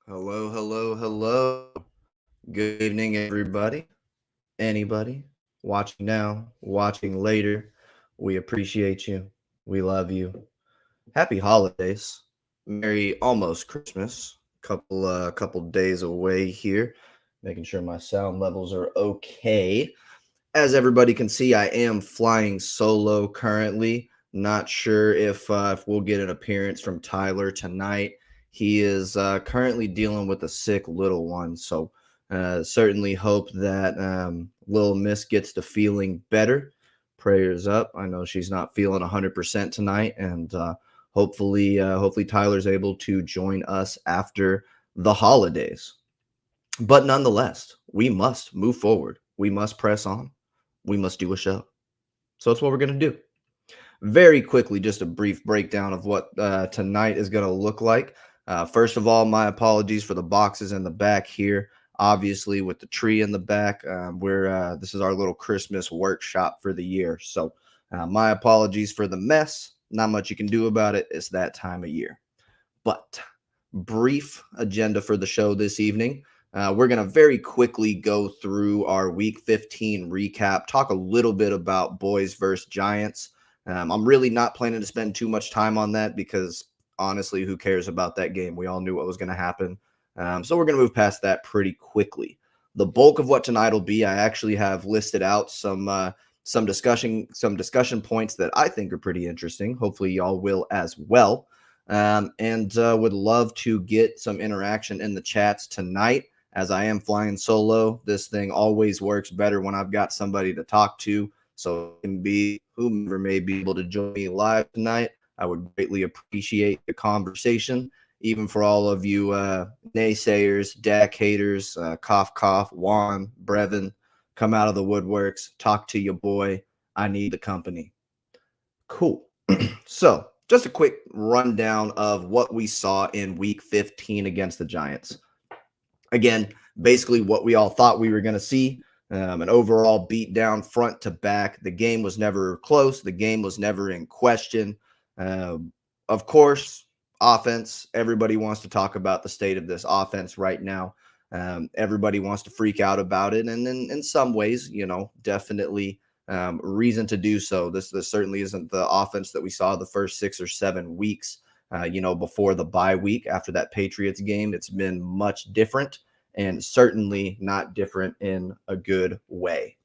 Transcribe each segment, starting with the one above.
Hello, hello, hello. Good evening, everybody. Anybody watching now, watching later, we appreciate you. We love you. Happy holidays. Merry almost Christmas. Couple days away here. Making sure my sound levels are okay. As everybody can see, I am flying solo currently. Not sure if we'll get an appearance from Tyler tonight. He is currently dealing with a sick little one, so certainly hope that little Miss gets to feeling better. Prayers up. I know she's not feeling 100% tonight, and hopefully Tyler's able to join us after the holidays. But nonetheless, we must move forward. We must press on. We must do a show. So that's what we're going to do. Very quickly, just a brief breakdown of what tonight is going to look like. First of all, my apologies for the boxes in the back here. Obviously, with the tree in the back, this is our little Christmas workshop for the year. So my apologies for the mess. Not much you can do about it. It's that time of year. But brief agenda for the show this evening. We're going to very quickly go through our Week 15 recap, talk a little bit about Boys versus Giants. I'm really not planning to spend too much time on that because, honestly, who cares about that game? We all knew what was going to happen. So we're going to move past that pretty quickly. The bulk of what tonight will be, I actually have listed out some discussion points that I think are pretty interesting. Hopefully, y'all will as well. And would love to get some interaction in the chats tonight. As I am flying solo, this thing always works better when I've got somebody to talk to. So it can be whomever may be able to join me live tonight. I would greatly appreciate the conversation, even for all of you naysayers, Dak haters, cough, cough, Juan, Brevin, come out of the woodworks, talk to your boy. I need the company. Cool. So just a quick rundown of what we saw in Week 15 against the Giants. Again, basically what we all thought we were going to see, an overall beatdown front to back. The game was never close. The game was never in question. Of course, offense, everybody wants to talk about the state of this offense right now. Everybody wants to freak out about it. And then in some ways, definitely reason to do so. This certainly isn't the offense that we saw the first 6 or 7 weeks. Before the bye week after that Patriots game. It's been much different and certainly not different in a good way.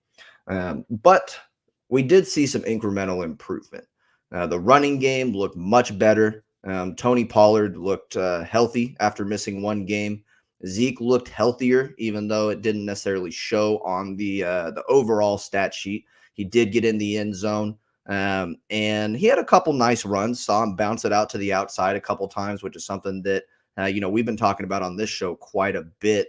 But we did see some incremental improvement. The running game looked much better. Tony Pollard looked healthy after missing one game. Zeke looked healthier, even though it didn't necessarily show on the overall stat sheet. He did get in the end zone. And he had a couple nice runs, saw him bounce it out to the outside a couple times, which is something that, we've been talking about on this show quite a bit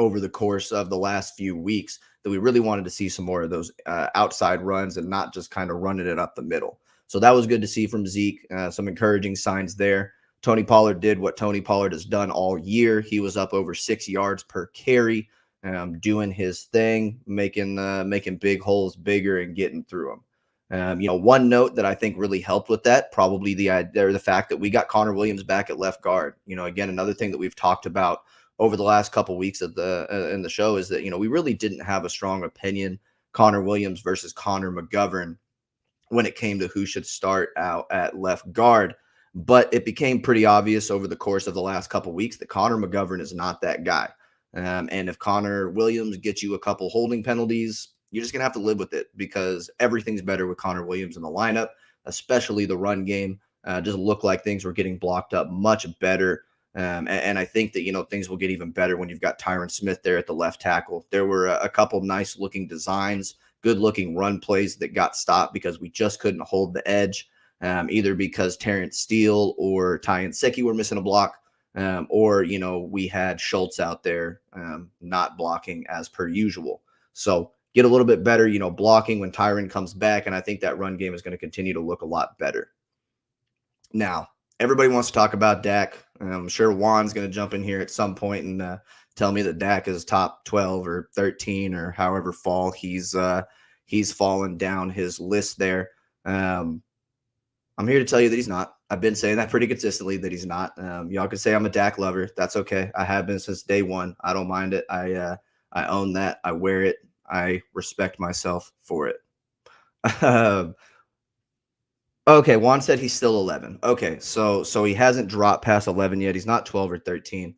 over the course of the last few weeks, that we really wanted to see some more of those outside runs and not just kind of running it up the middle. So that was good to see from Zeke. Some encouraging signs there. Tony Pollard did what Tony Pollard has done all year. He was up over 6 yards per carry, doing his thing, making big holes bigger and getting through them. One note that I think really helped with that, probably the fact that we got Connor Williams back at left guard. Again, another thing that we've talked about over the last couple of weeks in the show is that, we really didn't have a strong opinion, Connor Williams versus Connor McGovern, when it came to who should start out at left guard. But it became pretty obvious over the course of the last couple of weeks that Connor McGovern is not that guy. And if Connor Williams gets you a couple holding penalties, you're just going to have to live with it, because everything's better with Connor Williams in the lineup, especially the run game. Just looked like things were getting blocked up much better. And I think that, things will get even better when you've got Tyron Smith there at the left tackle. There were a couple nice looking designs, good looking run plays that got stopped because we just couldn't hold the edge. either because Terrence Steele or Ty and Seki were missing a block, or, we had Schultz out there not blocking as per usual. So get a little bit better, blocking when Tyron comes back. And I think that run game is going to continue to look a lot better. Now, everybody wants to talk about Dak. I'm sure Juan's going to jump in here at some point and tell me that Dak is top 12 or 13 or however fall he's fallen down his list there. I'm here to tell you that he's not. I've been saying that pretty consistently that he's not. Y'all could say I'm a Dak lover. That's okay. I have been since day one. I don't mind it. I own that. I wear it. I respect myself for it. Okay, Juan said he's still 11. Okay, so he hasn't dropped past 11 yet. He's not 12 or 13.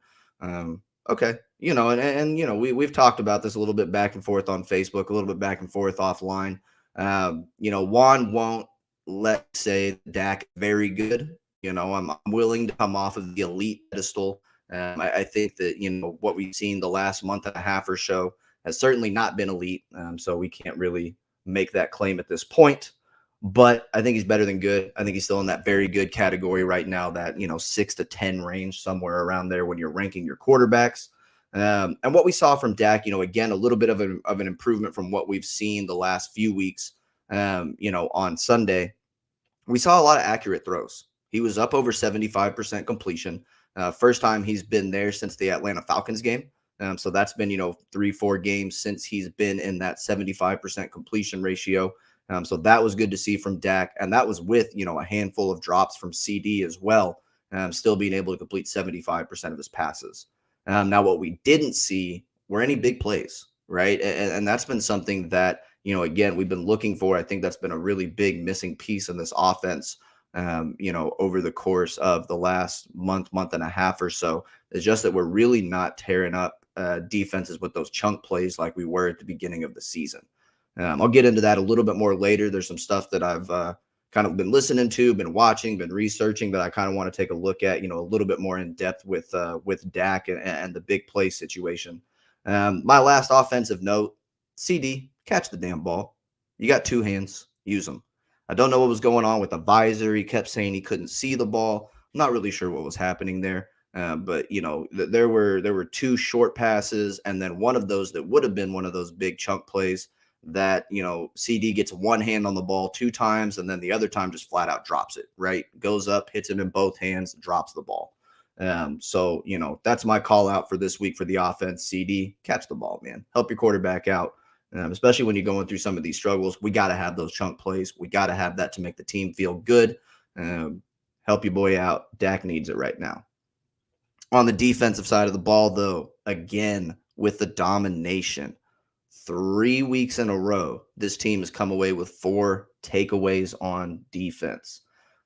Okay, we've talked about this a little bit back and forth on Facebook, a little bit back and forth offline. Juan won't let's say Dak very good. I'm willing to come off of the elite pedestal. I think that what we've seen the last month and a half or so has certainly not been elite. So we can't really make that claim at this point. But I think he's better than good. I think he's still in that very good category right now, that 6 to 10 range, somewhere around there when you're ranking your quarterbacks. And what we saw from Dak, again, a little bit of an improvement from what we've seen the last few weeks. On Sunday, we saw a lot of accurate throws. He was up over 75% completion. First time he's been there since the Atlanta Falcons game. So that's been, 3-4 games since he's been in that 75% completion ratio. So that was good to see from Dak. And that was with, a handful of drops from CD as well, still being able to complete 75% of his passes. Now, what we didn't see were any big plays, right? And that's been something that, again, we've been looking for. I think that's been a really big missing piece in this offense, over the course of the last month and a half or so. It's just that we're really not tearing up defenses with those chunk plays like we were at the beginning of the season. I'll get into that a little bit more later. There's some stuff that I've kind of been listening to, been watching, been researching that I kind of want to take a look at, a little bit more in depth with Dak and the big play situation. My last offensive note, CD, catch the damn ball. You got two hands, use them. I don't know what was going on with the visor. He kept saying he couldn't see the ball. I'm not really sure what was happening there. But there were two short passes, and then one of those that would have been one of those big chunk plays that, CD gets one hand on the ball 2 times, and then the other time just flat out drops it, right? Goes up, hits him in both hands, drops the ball. So, that's my call out for this week for the offense. CD, catch the ball, man. Help your quarterback out. Especially when you're going through some of these struggles. We got to have those chunk plays. We got to have that to make the team feel good. Help your boy out. Dak needs it right now. On the defensive side of the ball, though, again, with the domination, 3 weeks in a row, this team has come away with 4 takeaways on defense.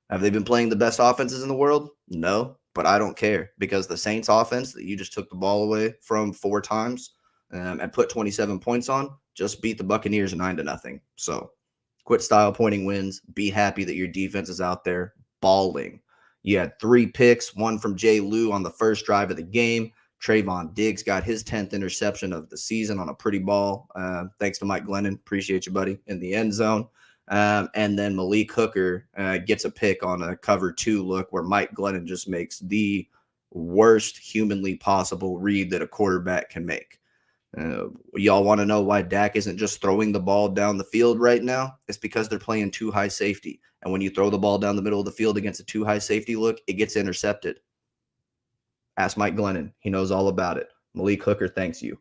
Have they been playing the best offenses in the world? No, but I don't care, because the Saints offense that you just took the ball away from 4 times and put 27 points on just beat the Buccaneers 9-0. So quit style pointing wins. Be happy that your defense is out there balling. You had 3 picks, one from Jay Lou on the first drive of the game. Trayvon Diggs got his 10th interception of the season on a pretty ball. Thanks to Mike Glennon. Appreciate you, buddy, in the end zone. And then Malik Hooker gets a pick on a cover 2 look where Mike Glennon just makes the worst humanly possible read that a quarterback can make. Y'all want to know why Dak isn't just throwing the ball down the field right now? It's because they're playing 2 high safety. And when you throw the ball down the middle of the field against a 2 high safety look, it gets intercepted. Ask Mike Glennon. He knows all about it. Malik Hooker thanks you.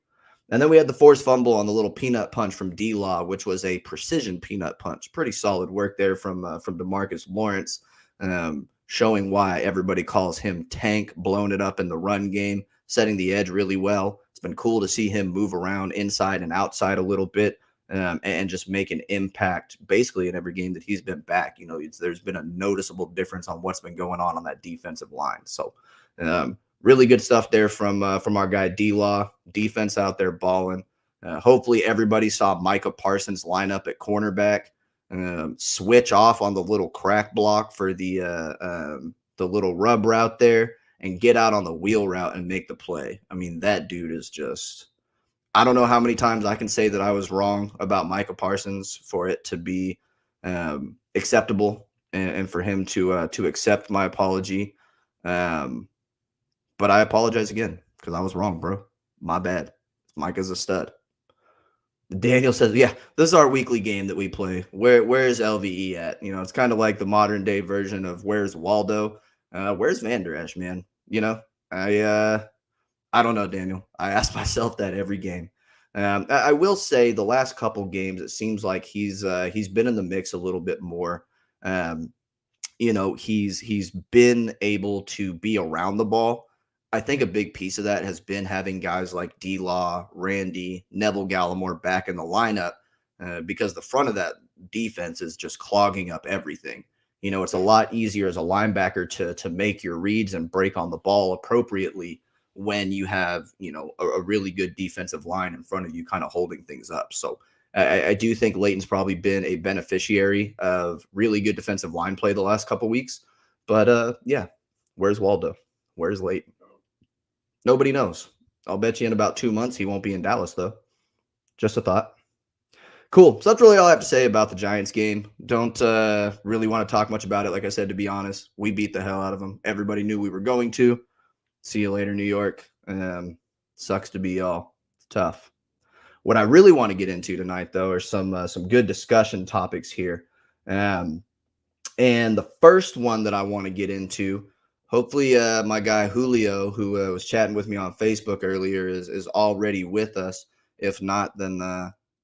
And then we had the forced fumble on the little peanut punch from D-Law, which was a precision peanut punch. Pretty solid work there from DeMarcus Lawrence, showing why everybody calls him Tank, blowing it up in the run game, setting the edge really well. It's been cool to see him move around inside and outside a little bit, and just make an impact basically in every game that he's been back. There's been a noticeable difference on what's been going on that defensive line. So really good stuff there from our guy D-Law. Defense out there balling. Hopefully everybody saw Micah Parsons line up at cornerback, switch off on the little crack block for the little rub route there, and get out on the wheel route and make the play. I mean, that dude is just, I don't know how many times I can say that I was wrong about Micah Parsons for it to be acceptable and for him to accept my apology. Um, but I apologize again because I was wrong, bro. My bad. Mike is a stud. Daniel says, "Yeah, this is our weekly game that we play. Where's LVE at? You know, it's kind of like the modern day version of where's Waldo? Where's Van Der Esch, man? You know, I don't know, Daniel. I ask myself that every game. I will say the last couple games, it seems like he's been in the mix a little bit more. Um, he's been able to be around the ball. I think a big piece of that has been having guys like D-Law, Randy, Neville Gallimore back in the lineup because the front of that defense is just clogging up everything. You know, it's a lot easier as a linebacker to make your reads and break on the ball appropriately when you have, a really good defensive line in front of you kind of holding things up. So I do think Leighton's probably been a beneficiary of really good defensive line play the last couple weeks. But yeah, where's Waldo? Where's Leighton? Nobody knows. I'll bet you in about 2 months he won't be in Dallas, though. Just a thought. Cool. So that's really all I have to say about the Giants game. Don't really want to talk much about it. Like I said, to be honest, we beat the hell out of them. Everybody knew we were going to. See you later, New York. Sucks to be y'all. It's tough. What I really want to get into tonight, though, are some good discussion topics here. And the first one that I want to get into, hopefully my guy Julio, who was chatting with me on Facebook earlier, is already with us. If not, then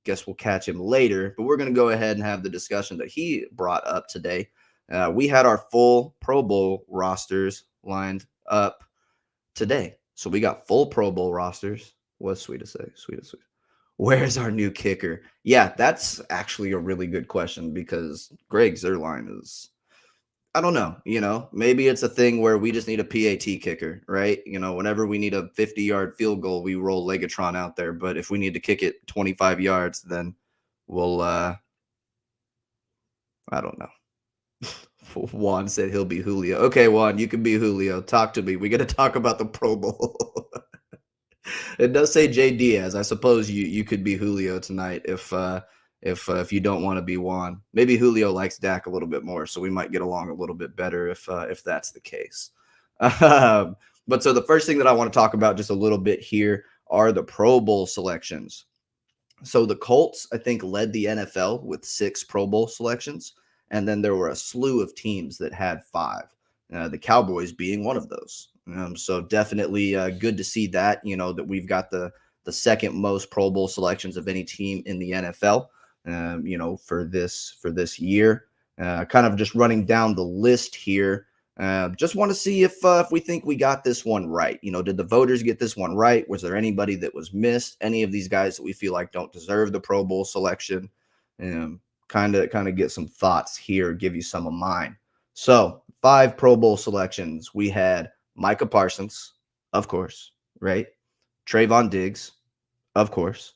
guess we'll catch him later. But we're going to go ahead and have the discussion that he brought up today. We had our full Pro Bowl rosters lined up today. So we got full Pro Bowl rosters. What's sweet to say? Sweet. Where's our new kicker? Yeah, that's actually a really good question because Greg Zuerlein is, I don't know, maybe it's a thing where we just need a PAT kicker, right? Whenever we need a 50-yard field goal, we roll Legatron out there. But if we need to kick it 25 yards, then we'll, I don't know. Juan said he'll be Julio. Okay, Juan, you can be Julio. Talk to me. We got to talk about the Pro Bowl. It does say Jay Diaz. I suppose you could be Julio tonight if you don't want to be Juan. Maybe Julio likes Dak a little bit more, so we might get along a little bit better if that's the case. But so the first thing that I want to talk about just a little bit here are the Pro Bowl selections. So the Colts, I think, led the NFL with 6 Pro Bowl selections, and then there were a slew of teams that had 5. The Cowboys being one of those. So definitely good to see that, that we've got the second most Pro Bowl selections of any team in the NFL, for this year. Kind of just running down the list here. Just want to see if we think we got this one right. Did the voters get this one right? Was there anybody that was missed? Any of these guys that we feel like don't deserve the Pro Bowl selection? Kind of get some thoughts here, give you some of mine. So 5 Pro Bowl selections. We had Micah Parsons, of course, right? Trayvon Diggs, of course.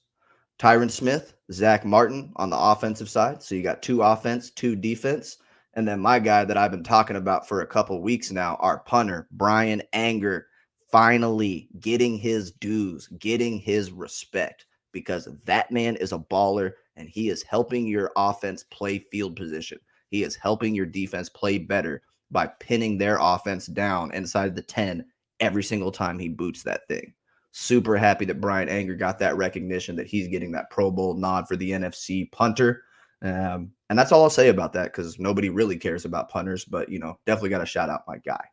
Tyron Smith, Zach Martin on the offensive side. So you got 2 offense, 2 defense. And then my guy that I've been talking about for a couple weeks now, our punter, Brian Anger, finally getting his dues, getting his respect, because that man is a baller and he is helping your offense play field position. He is helping your defense play better by pinning their offense down inside the 10 every single time he boots that thing. Super happy that Brian Anger got that recognition, that he's getting that Pro Bowl nod for the NFC punter. And that's all I'll say about that, because nobody really cares about punters, but, definitely got to shout out my guy.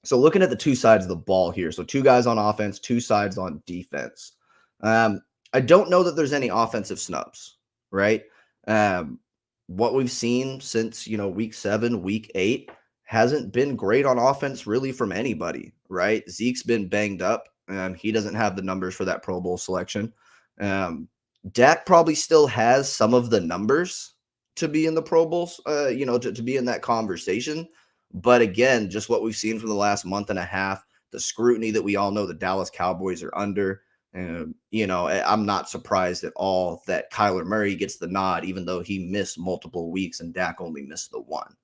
So looking at the 2 sides of the ball here, so 2 guys on offense, 2 sides on defense. I don't know that there's any offensive snubs, right? What we've seen since, week 7, week 8 hasn't been great on offense really from anybody, right? Zeke's been banged up. He doesn't have the numbers for that Pro Bowl selection. Dak probably still has some of the numbers to be in the Pro Bowls, to be in that conversation. But again, just what we've seen from the last month and a half, the scrutiny that we all know the Dallas Cowboys are under. I'm not surprised at all that Kyler Murray gets the nod, even though he missed multiple weeks and Dak only missed the one.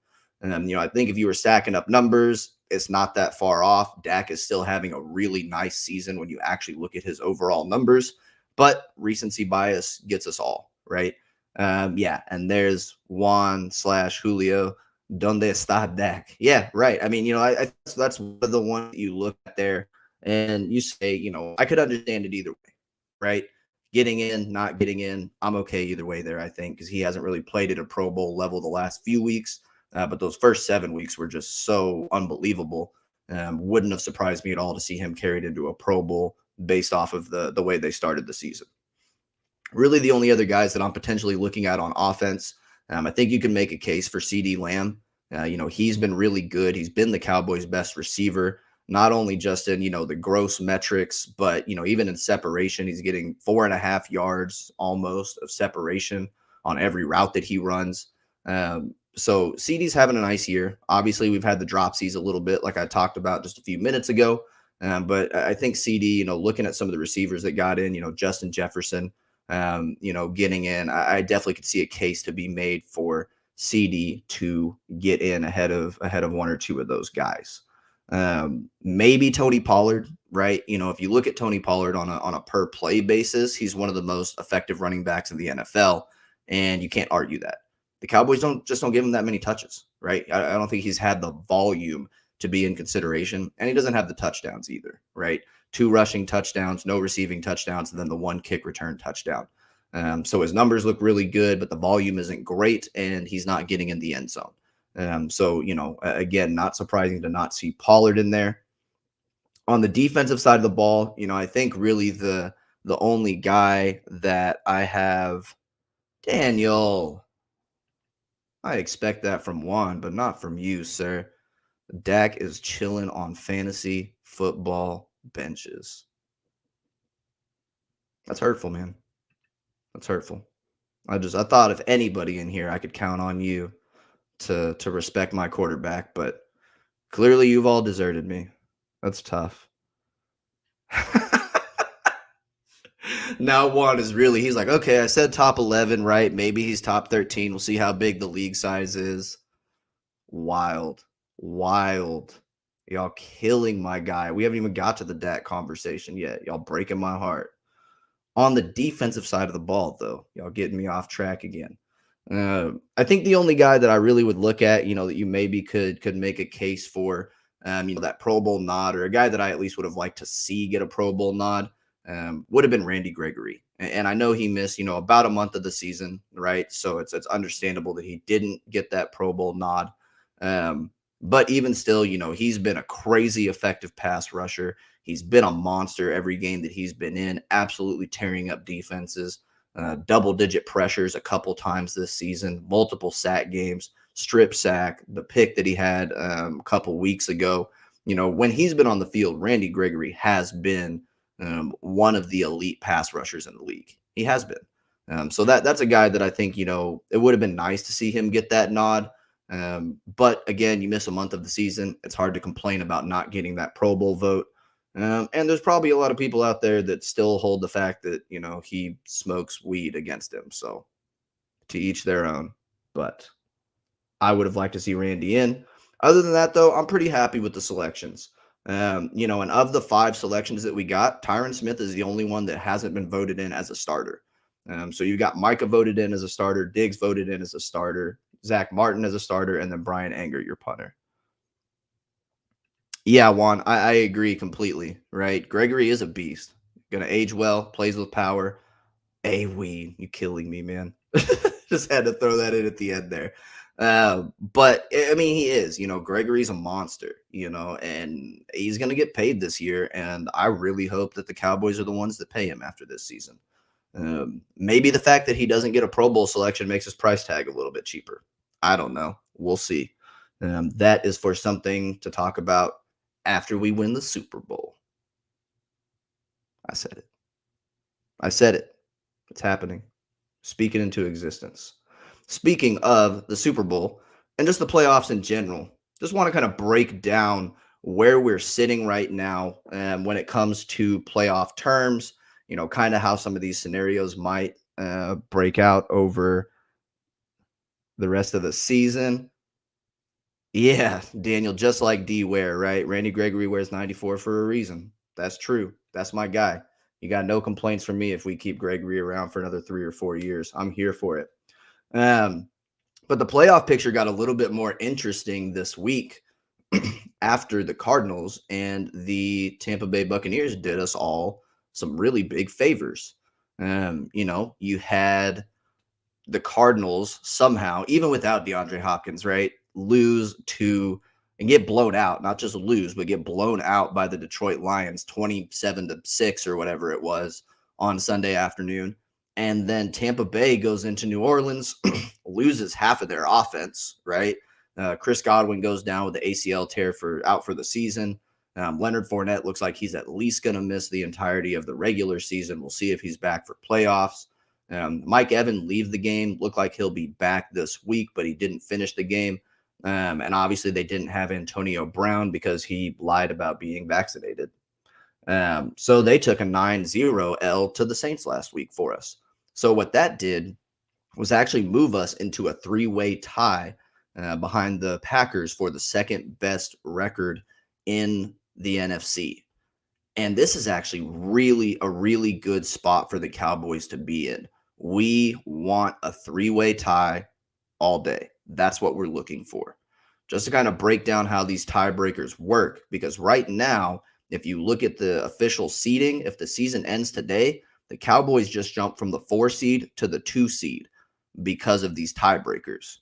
And, I think if you were stacking up numbers, it's not that far off. Dak is still having a really nice season when you actually look at his overall numbers, but recency bias gets us all, right? And there's Juan / Julio. Donde está Dak? Yeah, right. I mean, that's one of the ones that you look at there and you say, I could understand it either way, right? Getting in, not getting in, I'm okay either way there, I think, because he hasn't really played at a Pro Bowl level the last few weeks. But those first 7 weeks were just so unbelievable. Wouldn't have surprised me at all to see him carried into a Pro Bowl based off of the way they started the season. Really, the only other guys that I'm potentially looking at on offense, I think you can make a case for CD Lamb. He's been really good. He's been the Cowboys' best receiver, not only just in, the gross metrics, but, even in separation. He's getting 4.5 yards almost of separation on every route that he runs. So CD's having a nice year. Obviously, we've had the dropsies a little bit, like I talked about just a few minutes ago. But I think CD, looking at some of the receivers that got in, Justin Jefferson, getting in, I definitely could see a case to be made for CD to get in ahead of one or two of those guys. Maybe Tony Pollard, right? If you look at Tony Pollard on a per play basis, he's one of the most effective running backs in the NFL, and you can't argue that. The Cowboys don't give him that many touches, right? I don't think he's had the volume to be in consideration, and he doesn't have the touchdowns either, right? 2 rushing touchdowns, no receiving touchdowns, and then the 1 kick return touchdown. So his numbers look really good, but the volume isn't great, and he's not getting in the end zone. So, again, not surprising to not see Pollard in there. On the defensive side of the ball, I think really the only guy that I have, Daniel, I expect that from Juan, but not from you, sir. Dak is chilling on fantasy football benches. That's hurtful, man. That's hurtful. I thought if anybody in here, I could count on you to respect my quarterback, but clearly you've all deserted me. That's tough. Now Juan is really, he's like, okay, I said top 11, right? Maybe he's top 13. We'll see how big the league size is. Wild. Y'all killing my guy. We haven't even got to the Dak conversation yet. Y'all breaking my heart. On the defensive side of the ball, though, y'all getting me off track again. I think the only guy that I really would look at, that you maybe could make a case for, that Pro Bowl nod, or a guy that I at least would have liked to see get a Pro Bowl nod, would have been Randy Gregory. And I know he missed, about a month of the season, right? So it's understandable that he didn't get that Pro Bowl nod. But even still, he's been a crazy effective pass rusher. He's been a monster every game that he's been in, absolutely tearing up defenses. Double-digit pressures a couple times this season, multiple sack games, strip sack, the pick that he had a couple weeks ago. When he's been on the field, Randy Gregory has been one of the elite pass rushers in the league. He has been. So that's a guy that I think, it would have been nice to see him get that nod. But again, you miss a month of the season. It's hard to complain about not getting that Pro Bowl vote. And there's probably a lot of people out there that still hold the fact that, he smokes weed against him. So to each their own. But I would have liked to see Randy in. Other than that, though, I'm pretty happy with the selections. And of the 5 selections that we got, Tyron Smith is the only one that hasn't been voted in as a starter. So you got Micah voted in as a starter, Diggs voted in as a starter, Zach Martin as a starter, and then Brian Anger, your punter. Yeah, Juan, I agree completely, right? Gregory is a beast. Gonna age well, plays with power. A-Weed, you killing me, man. Just had to throw that in at the end there. But, I mean, he is. Gregory's a monster, and he's going to get paid this year, and I really hope that the Cowboys are the ones that pay him after this season. Maybe the fact that he doesn't get a Pro Bowl selection makes his price tag a little bit cheaper. I don't know. We'll see. That is for something to talk about after we win the Super Bowl. I said it. It's happening. Speak it into existence. Speaking of the Super Bowl and just the playoffs in general, just want to kind of break down where we're sitting right now when it comes to playoff terms, kind of how some of these scenarios might break out over the rest of the season. Yeah, Daniel, just like D Ware, right? Randy Gregory wears 94 for a reason. That's true. That's my guy. You got no complaints from me if we keep Gregory around for another 3 or 4 years. I'm here for it. But the playoff picture got a little bit more interesting this week after the Cardinals and the Tampa Bay Buccaneers did us all some really big favors. You had the Cardinals somehow, even without DeAndre Hopkins, right, lose to and get blown out, not just lose, but get blown out by the Detroit Lions 27-6 or whatever it was on Sunday afternoon. And then Tampa Bay goes into New Orleans, loses half of their offense, right? Chris Godwin goes down with the ACL tear out for the season. Leonard Fournette looks like he's at least going to miss the entirety of the regular season. We'll see if he's back for playoffs. Mike Evans leave the game. Looked like he'll be back this week, but he didn't finish the game. And obviously they didn't have Antonio Brown because he lied about being vaccinated. So they took a 9-0 L to the Saints last week for us. So what that did was actually move us into a three-way tie behind the Packers for the second best record in the NFC. And this is actually a really good spot for the Cowboys to be in. We want a three-way tie all day. That's what we're looking for. Just to kind of break down how these tiebreakers work, because right now, if you look at the official seeding, if the season ends today, the Cowboys just jumped from the 4 seed to the 2 seed because of these tiebreakers.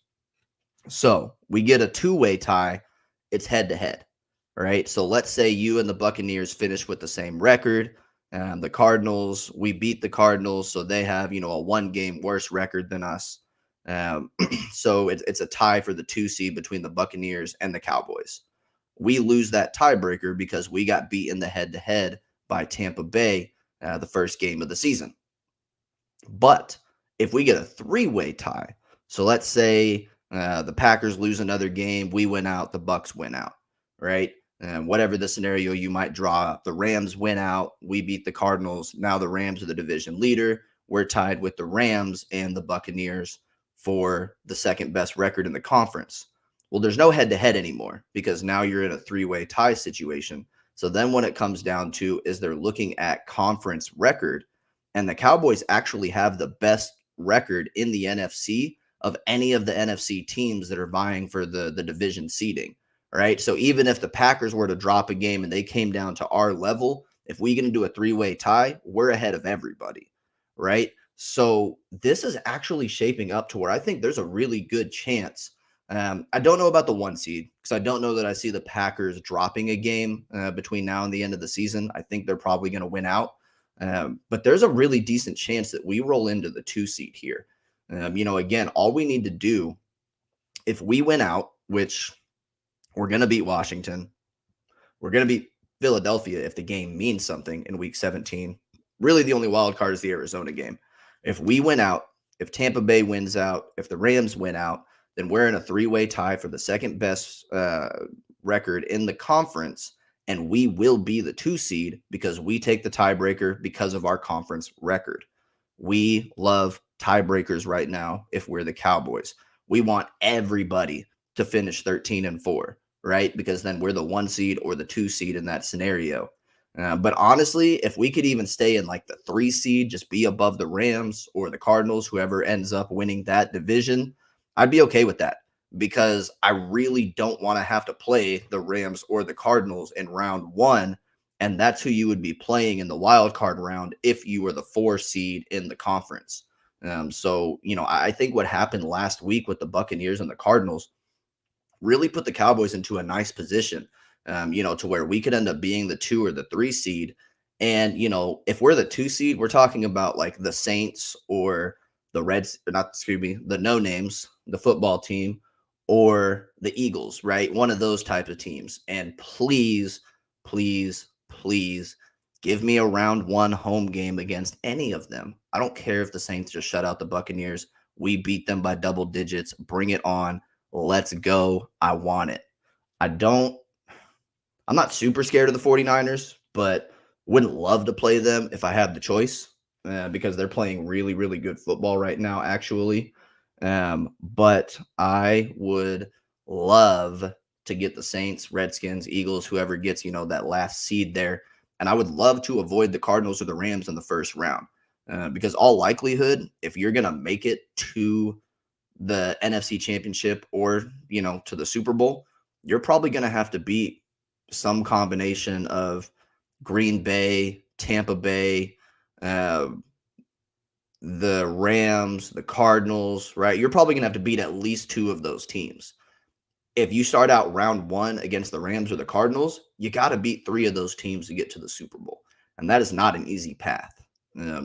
So we get a two-way tie. It's head-to-head. All right. So let's say you and the Buccaneers finish with the same record. The Cardinals, we beat the Cardinals, so they have, a 1-game worse record than us. So it's a tie for the 2 seed between the Buccaneers and the Cowboys. We lose that tiebreaker because we got beat in the head-to-head by Tampa Bay the first game of the season. But if we get a three-way tie, so let's say the Packers lose another game, we win out, the Bucs win out, right? And whatever the scenario you might draw up, the Rams win out, we beat the Cardinals. Now the Rams are the division leader. We're tied with the Rams and the Buccaneers for the second best record in the conference. Well, there's no head-to-head anymore because now you're in a three-way tie situation. So then what it comes down to is they're looking at conference record, and the Cowboys actually have the best record in the NFC of any of the NFC teams that are vying for the division seeding. Right. So even if the Packers were to drop a game and they came down to our level, if we get into a three-way tie, we're ahead of everybody. Right. So this is actually shaping up to where I think there's a really good chance. I don't know about the 1 seed because I don't know that I see the Packers dropping a game between now and the end of the season. I think they're probably going to win out. But there's a really decent chance that we roll into the 2 seed here. Again, all we need to do if we win out, which we're going to beat Washington. We're going to beat Philadelphia if the game means something in week 17. Really, the only wild card is the Arizona game. If we win out, if Tampa Bay wins out, if the Rams win out, then we're in a three-way tie for the second best record in the conference, and we will be the 2 seed because we take the tiebreaker because of our conference record. We love tiebreakers right now if we're the Cowboys. We want everybody to finish 13-4, right? Because then we're the 1 seed or the 2 seed in that scenario. But honestly, if we could even stay in like the 3 seed, just be above the Rams or the Cardinals, whoever ends up winning that division, I'd be okay with that because I really don't want to have to play the Rams or the Cardinals in round 1. And that's who you would be playing in the wild card round if you were the 4 seed in the conference. I think what happened last week with the Buccaneers and the Cardinals really put the Cowboys into a nice position, to where we could end up being the 2 or the 3 seed. And, if we're the 2 seed, we're talking about like the Saints or the no names, the football team, or the Eagles, right? One of those types of teams. And please, please, please give me a round 1 home game against any of them. I don't care if the Saints just shut out the Buccaneers. We beat them by double digits. Bring it on. Let's go. I want it. I'm not super scared of the 49ers, but wouldn't love to play them if I had the choice because they're playing really, really good football right now, actually. But I would love to get the Saints, Redskins, Eagles, whoever gets, that last seed there. And I would love to avoid the Cardinals or the Rams in the first round because all likelihood, if you're going to make it to the NFC Championship or, to the Super Bowl, you're probably going to have to beat some combination of Green Bay, Tampa Bay, uh, the Rams, the Cardinals, right? You're probably going to have to beat at least two of those teams. If you start out round one against the Rams or the Cardinals, you got to beat three of those teams to get to the Super Bowl. And that is not an easy path.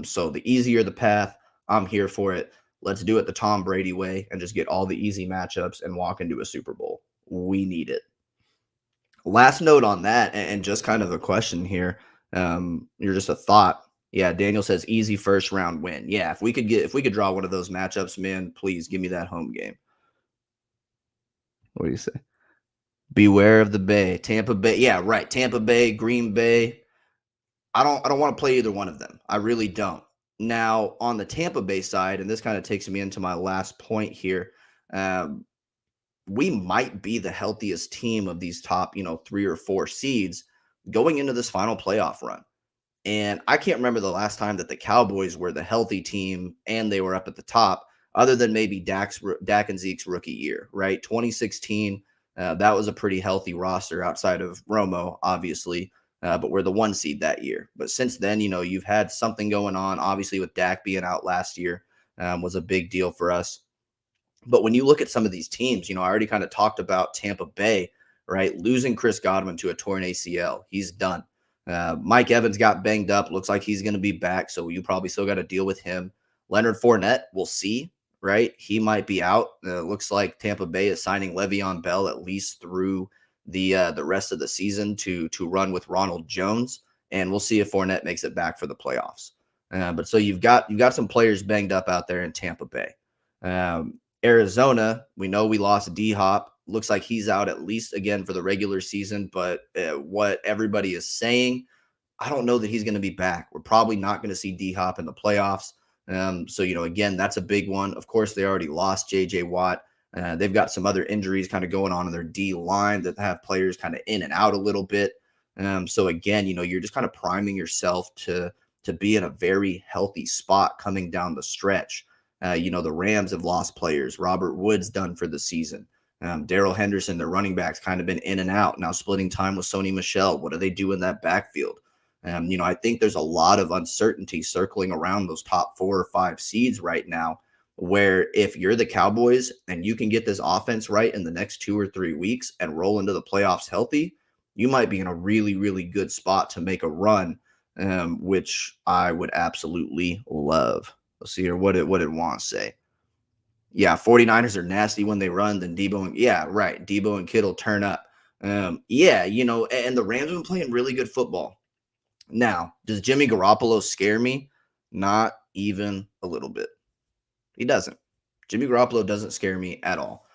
So the easier the path, I'm here for it. Let's do it the Tom Brady way and just get all the easy matchups and walk into a Super Bowl. We need it. Last note on that, and just kind of a question here. You're just a thought. Yeah, Daniel says easy first round win. Yeah, if we could draw one of those matchups, man, please give me that home game. What do you say? Beware of the Bay. Tampa Bay. Yeah, right. Tampa Bay, Green Bay. I don't want to play either one of them. I really don't. Now, on the Tampa Bay side, and this kind of takes me into my last point here, we might be the healthiest team of these top, 3 or 4 seeds going into this final playoff run. And I can't remember the last time that the Cowboys were the healthy team and they were up at the top, other than maybe Dak and Zeke's rookie year, right? 2016, that was a pretty healthy roster outside of Romo, obviously, but we're the 1 seed that year. But since then, you've had something going on. Obviously, with Dak being out last year, was a big deal for us. But when you look at some of these teams, I already kind of talked about Tampa Bay, right? Losing Chris Godwin to a torn ACL. He's done. Mike Evans got banged up. Looks like he's going to be back, so you probably still got to deal with him. Leonard Fournette, we'll see, right? He might be out. Looks like Tampa Bay is signing Le'Veon Bell at least through the rest of the season to run with Ronald Jones, and we'll see if Fournette makes it back for the playoffs. But so you've got some players banged up out there in Tampa Bay. Arizona, we know we lost D-Hop. Looks like he's out at least again for the regular season, but what everybody is saying, I don't know that he's going to be back. We're probably not going to see D-Hop in the playoffs. So, again, that's a big one. Of course, they already lost J.J. Watt. They've got some other injuries kind of going on in their D line that have players kind of in and out a little bit. So, again, you're just kind of priming yourself to be in a very healthy spot coming down the stretch. The Rams have lost players. Robert Woods done for the season. Darrell Henderson, their running backs, kind of been in and out. Now splitting time with Sony Michel. What do they do in that backfield? I think there's a lot of uncertainty circling around those top 4 or 5 seeds right now, where if you're the Cowboys and you can get this offense right in the next 2 or 3 weeks and roll into the playoffs healthy, you might be in a really, really good spot to make a run, which I would absolutely love. Let's see here. What did Juan say? Yeah, 49ers are nasty when they run. Then Debo and Kittle turn up. And the Rams have been playing really good football. Now, does Jimmy Garoppolo scare me? Not even a little bit. He doesn't. Jimmy Garoppolo doesn't scare me at all.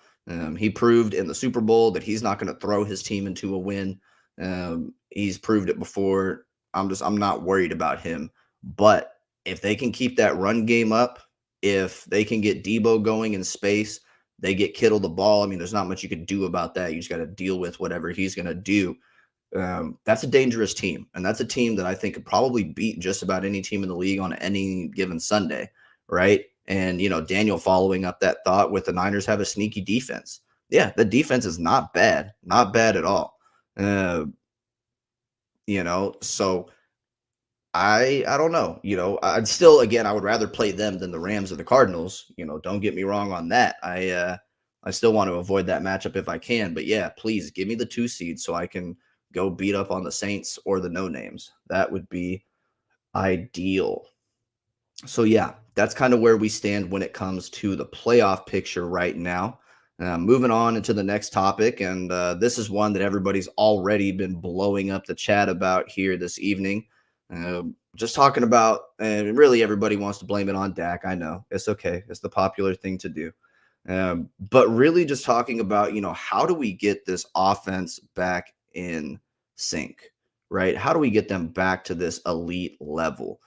He proved in the Super Bowl that he's not going to throw his team into a win. He's proved it before. I'm not worried about him. But if they can keep that run game up, if they can get Debo going in space, they get Kittle the ball. I mean, there's not much you could do about that. You just got to deal with whatever he's going to do. That's a dangerous team. And that's a team that I think could probably beat just about any team in the league on any given Sunday, right? And, Daniel following up that thought with the Niners have a sneaky defense. Yeah, the defense is not bad. Not bad at all. So I don't know. I'd still, again, I would rather play them than the Rams or the Cardinals. Don't get me wrong on that. I still want to avoid that matchup if I can. But yeah, please give me the 2 seed so I can go beat up on the Saints or the no names. That would be ideal. So yeah, that's kind of where we stand when it comes to the playoff picture right now. Moving on into the next topic, and this is one that everybody's already been blowing up the chat about here this evening. Just talking about, and really everybody wants to blame it on Dak. I know. It's okay. It's the popular thing to do. But really just talking about, how do we get this offense back in sync, right? How do we get them back to this elite level?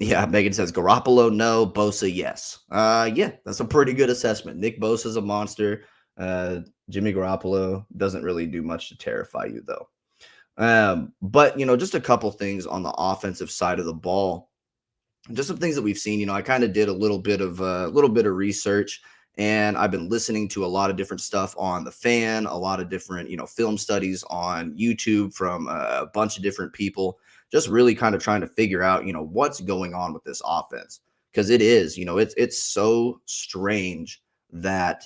Yeah, Megan says Garoppolo, no. Bosa, yes. Yeah, that's a pretty good assessment. Nick Bosa's a monster. Jimmy Garoppolo doesn't really do much to terrify you, though. But, just a couple things on the offensive side of the ball. just some things that we've seen. I kind of did a little bit of research, and I've been listening to a lot of different stuff on the Fan, a lot of different film studies on YouTube from a bunch of different people, just really kind of trying to figure out what's going on with this offense, because it's so strange that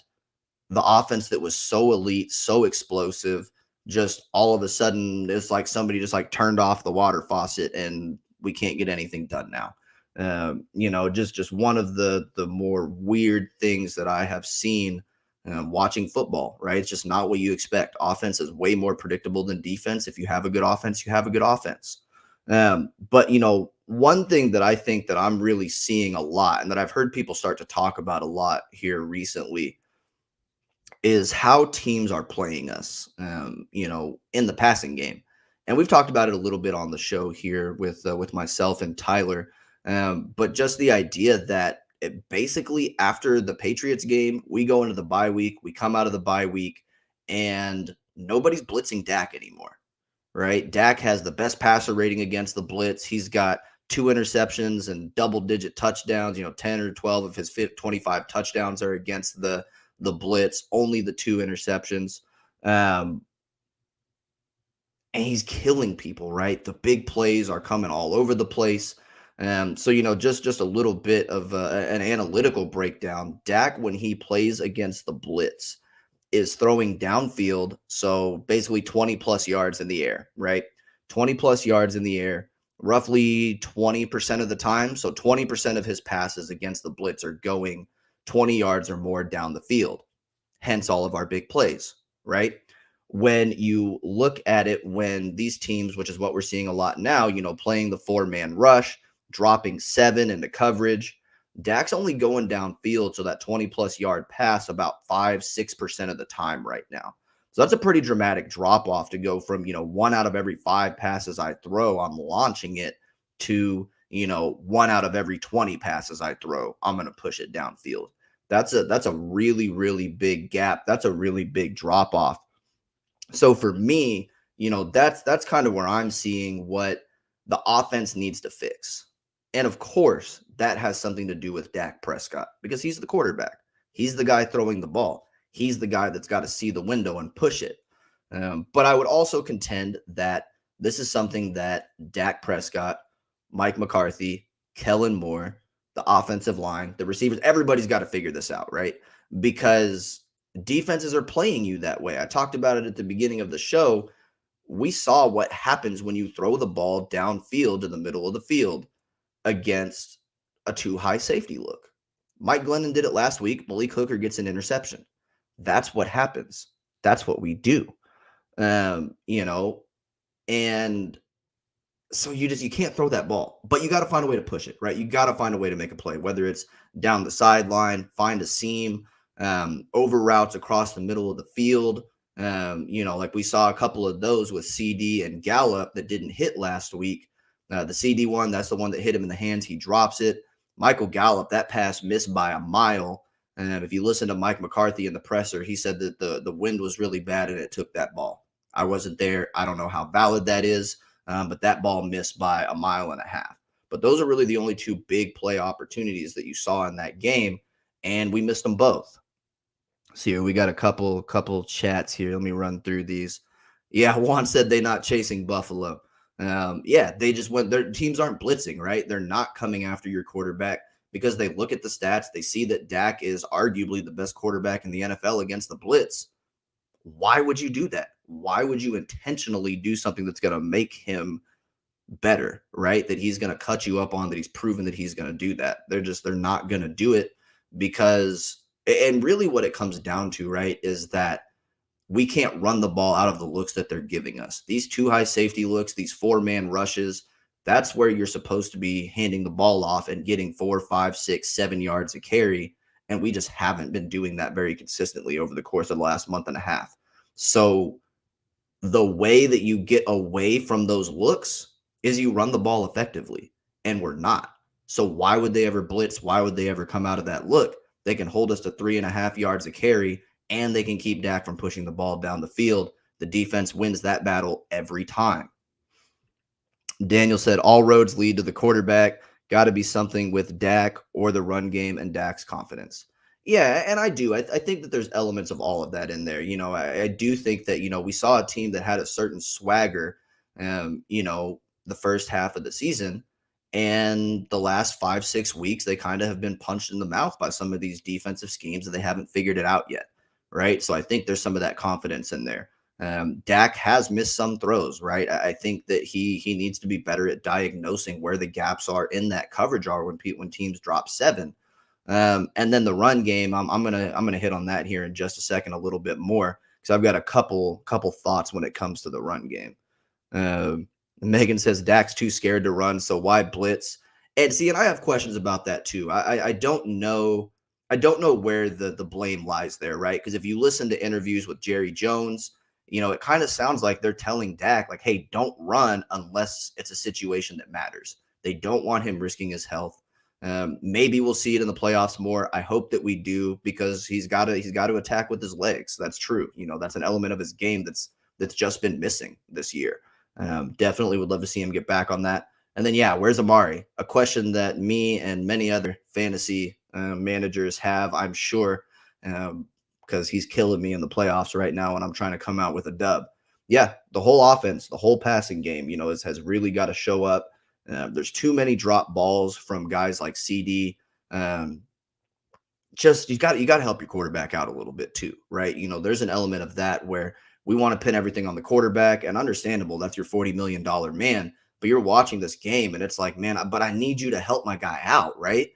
the offense that was so elite, so explosive, just all of a sudden it's like somebody just like turned off the water faucet and we can't get anything done now. Just one of the more weird things that I have seen watching football. Right, it's just not what you expect. Offense is way more predictable than defense. If you have a good offense, you have a good offense. But one thing that I think that I'm really seeing a lot, and that I've heard people start to talk about a lot here recently, is how teams are playing us, in the passing game. And we've talked about it a little bit on the show here with myself and Tyler. But just the idea that basically after the Patriots game, we go into the bye week, we come out of the bye week, and nobody's blitzing Dak anymore, right? Dak has the best passer rating against the blitz. He's got 2 interceptions and double-digit touchdowns. 10 or 12 of his 25 touchdowns are against the blitz, only the 2 interceptions. And he's killing people, right? The big plays are coming all over the place. So just a little bit of an analytical breakdown. Dak, when he plays against the blitz, is throwing downfield, so basically 20 plus yards in the air, right? 20 plus yards in the air, roughly 20% of the time. So 20% of his passes against the blitz are going 20 yards or more down the field. Hence all of our big plays, right? When you look at it, when these teams, which is what we're seeing a lot now, playing the 4-man rush, dropping 7 into coverage, Dak's only going downfield, so that 20 plus yard pass about 5-6% of the time right now. So that's a pretty dramatic drop off to go from 1 out of every 5 passes I throw, I'm launching it, to 1 out of every 20 passes I throw, I'm going to push it downfield. That's a really, really big gap. That's a really big drop off. So for me, that's kind of where I'm seeing what the offense needs to fix. And of course, that has something to do with Dak Prescott, because he's the quarterback. He's the guy throwing the ball. He's the guy that's got to see the window and push it. But I would also contend that this is something that Dak Prescott, Mike McCarthy, Kellen Moore, the offensive line, the receivers, everybody's got to figure this out, right? Because defenses are playing you that way. I talked about it at the beginning of the show. We saw what happens when you throw the ball downfield to the middle of the field against a too high safety look. Mike Glennon did it last week. Malik Hooker gets an interception. That's what happens. That's what we do. And so you can't throw that ball, but you got to find a way to push it, right? You got to find a way to make a play, whether it's down the sideline, find a seam, over routes across the middle of the field. Like we saw a couple of those with CD and Gallup that didn't hit last week. The CD one, that's the one that hit him in the hands. He drops it. Michael Gallup, that pass missed by a mile. And if you listen to Mike McCarthy in the presser, he said that the wind was really bad and it took that ball. I wasn't there. I don't know how valid that is. But that ball missed by a mile and a half. But those are really the only 2 big play opportunities that you saw in that game, and we missed them both. So here we got a couple chats here. Let me run through these. Yeah, Juan said they're not chasing Buffalo. Yeah, they just went. Their teams aren't blitzing, right? They're not coming after your quarterback because they look at the stats. They see that Dak is arguably the best quarterback in the NFL against the blitz. Why would you do that? Why would you intentionally do something that's going to make him better, right? That he's going to cut you up on, that he's proven that he's going to do that. They're not going to do it because, and really what it comes down to, right, is that we can't run the ball out of the looks that they're giving us. These too high safety looks, these 4-man rushes, that's where you're supposed to be handing the ball off and getting 4, 5, 6, 7 yards a carry. And we just haven't been doing that very consistently over the course of the last month and a half. So the way that you get away from those looks is you run the ball effectively, and we're not. So why would they ever blitz? Why would they ever come out of that look? They can hold us to 3.5 yards a carry, and they can keep Dak from pushing the ball down the field. The defense wins that battle every time. Daniel said all roads lead to the quarterback. got to be something with Dak or the run game and Dak's confidence. Yeah, and I do. I think that there's elements of all of that in there. I do think that, we saw a team that had a certain swagger, the first half of the season. And the last 5, 6 weeks, they kind of have been punched in the mouth by some of these defensive schemes and they haven't figured it out yet. Right. So I think there's some of that confidence in there. Dak has missed some throws, right? I think that he needs to be better at diagnosing where the gaps are in that coverage are when teams drop 7. And then the run game, I'm gonna hit on that here in just a second a little bit more because I've got a couple thoughts when it comes to the run game. Um, Megan says Dak's too scared to run, so why blitz? And see, and I have questions about that too. I don't know. I don't know where the blame lies there, right? Because if you listen to interviews with Jerry Jones, it kind of sounds like they're telling Dak, like, hey, don't run unless it's a situation that matters. They don't want him risking his health. Maybe we'll see it in the playoffs more. I hope that we do because he's got to attack with his legs. That's true. That's an element of his game that's just been missing this year. Definitely would love to see him get back on that. And then, yeah, where's Amari? A question that me and many other fantasy managers have, I'm sure, because he's killing me in the playoffs right now, and I'm trying to come out with a dub. Yeah, the whole offense, the whole passing game, has really got to show up. There's too many drop balls from guys like CD. Just you got to help your quarterback out a little bit too, right? There's an element of that where we want to pin everything on the quarterback, and understandable, that's your $40 million man. But you're watching this game, and it's like, man, but I need you to help my guy out, right?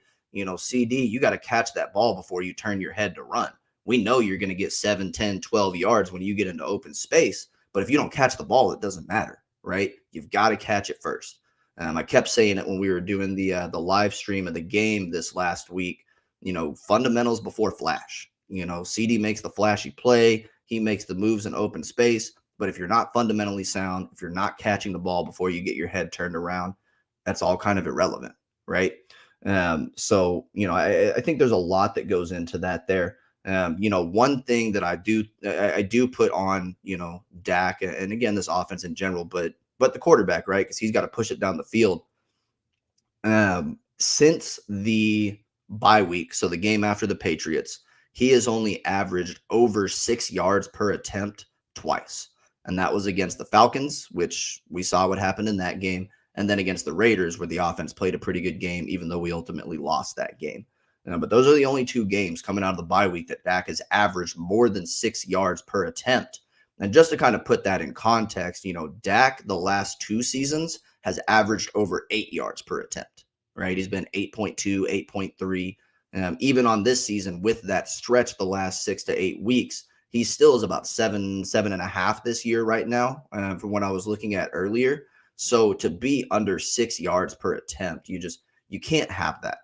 CD, you got to catch that ball before you turn your head to run. We know you're going to get 7, 10, 12 yards when you get into open space, but if you don't catch the ball, it doesn't matter, right? You've got to catch it first. I kept saying it when we were doing the live stream of the game this last week. Fundamentals before flash. CD makes the flashy play. He makes the moves in open space. But if you're not fundamentally sound, if you're not catching the ball before you get your head turned around, that's all kind of irrelevant, right? So I think there's a lot that goes into that there. One thing that I do put on, Dak, and again, this offense in general, but the quarterback, right? Because he's got to push it down the field. Since the bye week, so the game after the Patriots, he has only averaged over 6 yards per attempt twice. And that was against the Falcons, which we saw what happened in that game. And then against the Raiders, where the offense played a pretty good game, even though we ultimately lost that game. But those are the only 2 games coming out of the bye week that Dak has averaged more than 6 yards per attempt. And just to kind of put that in context, Dak, the last 2 seasons, has averaged over 8 yards per attempt, right? He's been 8.2, 8.3. Even on this season, with that stretch the last 6 to 8 weeks, he still is about 7.5 this year right now, from what I was looking at earlier. So to be under 6 yards per attempt, you can't have that.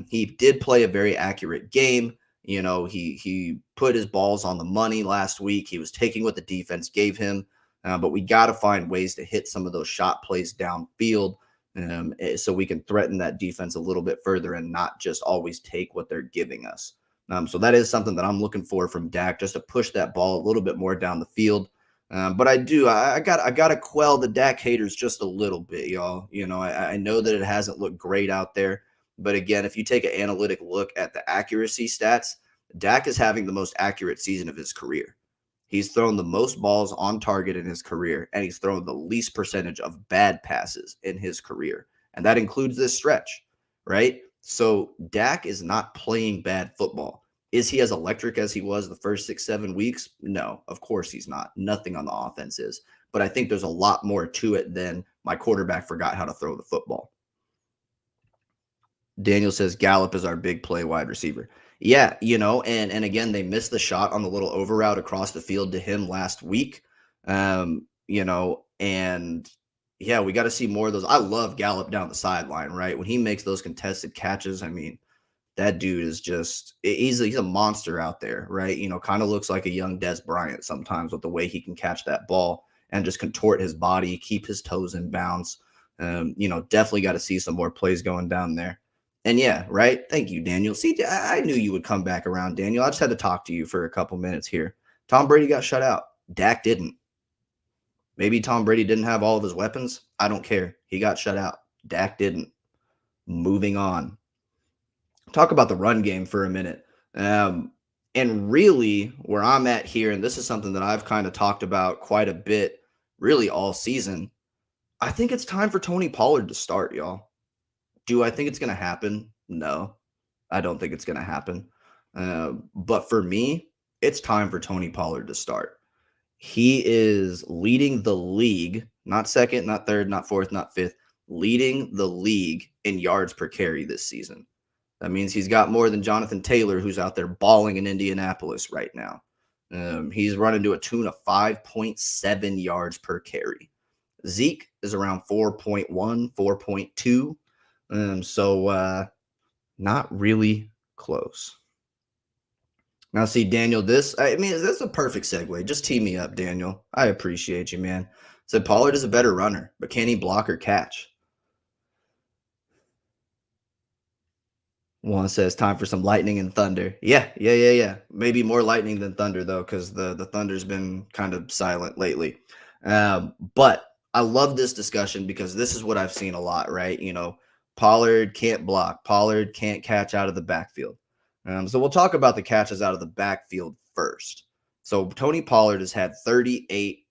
He did play a very accurate game. He put his balls on the money last week. He was taking what the defense gave him, but we got to find ways to hit some of those shot plays downfield, so we can threaten that defense a little bit further and not just always take what they're giving us. So that is something that I'm looking for from Dak, just to push that ball a little bit more down the field. But I got to quell the Dak haters just a little bit, y'all. I know that it hasn't looked great out there. But again, if you take an analytic look at the accuracy stats, Dak is having the most accurate season of his career. He's thrown the most balls on target in his career, and he's thrown the least percentage of bad passes in his career. And that includes this stretch, right? So Dak is not playing bad football. Is he as electric as he was the first 6, 7 weeks? No, of course he's not. Nothing on the offense is. But I think there's a lot more to it than my quarterback forgot how to throw the football. Daniel says Gallup is our big play wide receiver. Yeah, and again, they missed the shot on the little over route across the field to him last week. And yeah, we got to see more of those. I love Gallup down the sideline, right? When he makes those contested catches, I mean, that dude is he's a monster out there, right? Kind of looks like a young Des Bryant sometimes with the way he can catch that ball and just contort his body, keep his toes in bounds. Definitely got to see some more plays going down there. And yeah, right. Thank you, Daniel. See, I knew you would come back around, Daniel. I just had to talk to you for a couple minutes here. Tom Brady got shut out. Dak didn't. Maybe Tom Brady didn't have all of his weapons. I don't care. He got shut out. Dak didn't. Moving on. Talk about the run game for a minute. And really, where I'm at here, and this is something that I've kind of talked about quite a bit, really all season. I think it's time for Tony Pollard to start, y'all. Do I think it's going to happen? No, I don't think it's going to happen. But for me, it's time for Tony Pollard to start. He is leading the league, not second, not third, not fourth, not fifth, leading the league in yards per carry this season. That means he's got more than Jonathan Taylor, who's out there balling in Indianapolis right now. He's running to a tune of 5.7 yards per carry. Zeke is around 4.1, 4.2. So not really close. Now, see, Daniel, this is a perfect segue. Just tee me up, Daniel. I appreciate you, man. Said Pollard is a better runner, but can he block or catch? One says time for some lightning and thunder. Yeah. Maybe more lightning than thunder, though, because the thunder's been kind of silent lately. But I love this discussion because this is what I've seen a lot, right? Pollard can't block. Pollard can't catch out of the backfield. So we'll talk about the catches out of the backfield first. So Tony Pollard has had 38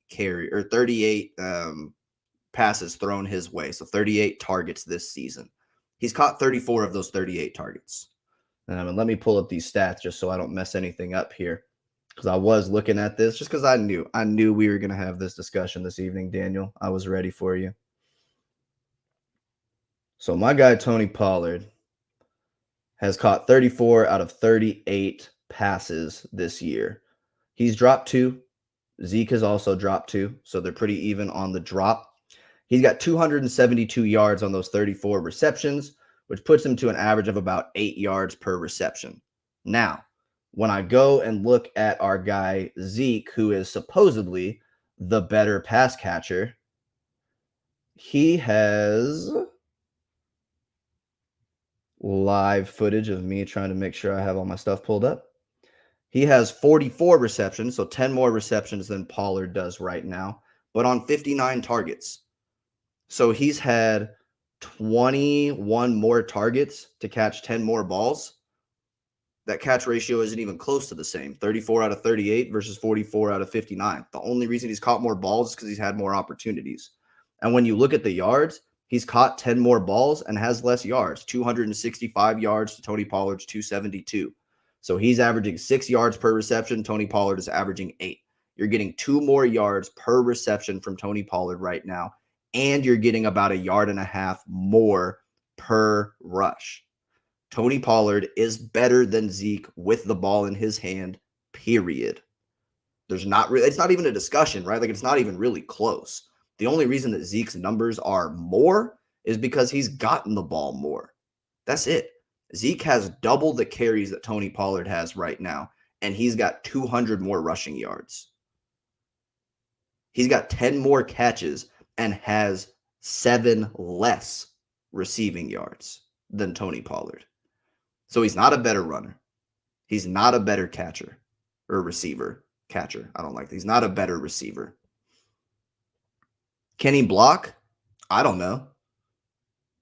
passes thrown his way. So 38 targets this season. He's caught 34 of those 38 targets. And let me pull up these stats just so I don't mess anything up here. Because I was looking at this just because I knew we were going to have this discussion this evening, Daniel. I was ready for you. So my guy, Tony Pollard, has caught 34 out of 38 passes this year. He's dropped 2. Zeke has also dropped 2. So they're pretty even on the drop. He's got 272 yards on those 34 receptions, which puts him to an average of about 8 yards per reception. Now, when I go and look at our guy Zeke, who is supposedly the better pass catcher, he has live footage of me trying to make sure I have all my stuff pulled up. He has 44 receptions, so 10 more receptions than Pollard does right now, but on 59 targets. So he's had 21 more targets to catch 10 more balls. That catch ratio isn't even close to the same. 34 out of 38 versus 44 out of 59. The only reason he's caught more balls is because he's had more opportunities. And when you look at the yards, he's caught 10 more balls and has less yards. 265 yards to Tony Pollard's 272. So he's averaging 6 yards per reception. Tony Pollard is averaging 8. You're getting 2 more yards per reception from Tony Pollard right now. And you're getting about 1.5 yards more per rush. Tony Pollard is better than Zeke with the ball in his hand, period. It's not even a discussion, right? Like, it's not even really close. The only reason that Zeke's numbers are more is because he's gotten the ball more. That's it. Zeke has double the carries that Tony Pollard has right now, and he's got 200 more rushing yards. He's got 10 more catches and has 7 less receiving yards than Tony Pollard. So he's not a better runner. He's not a better catcher or receiver. Catcher. I don't like that. He's not a better receiver. Can he block? I don't know.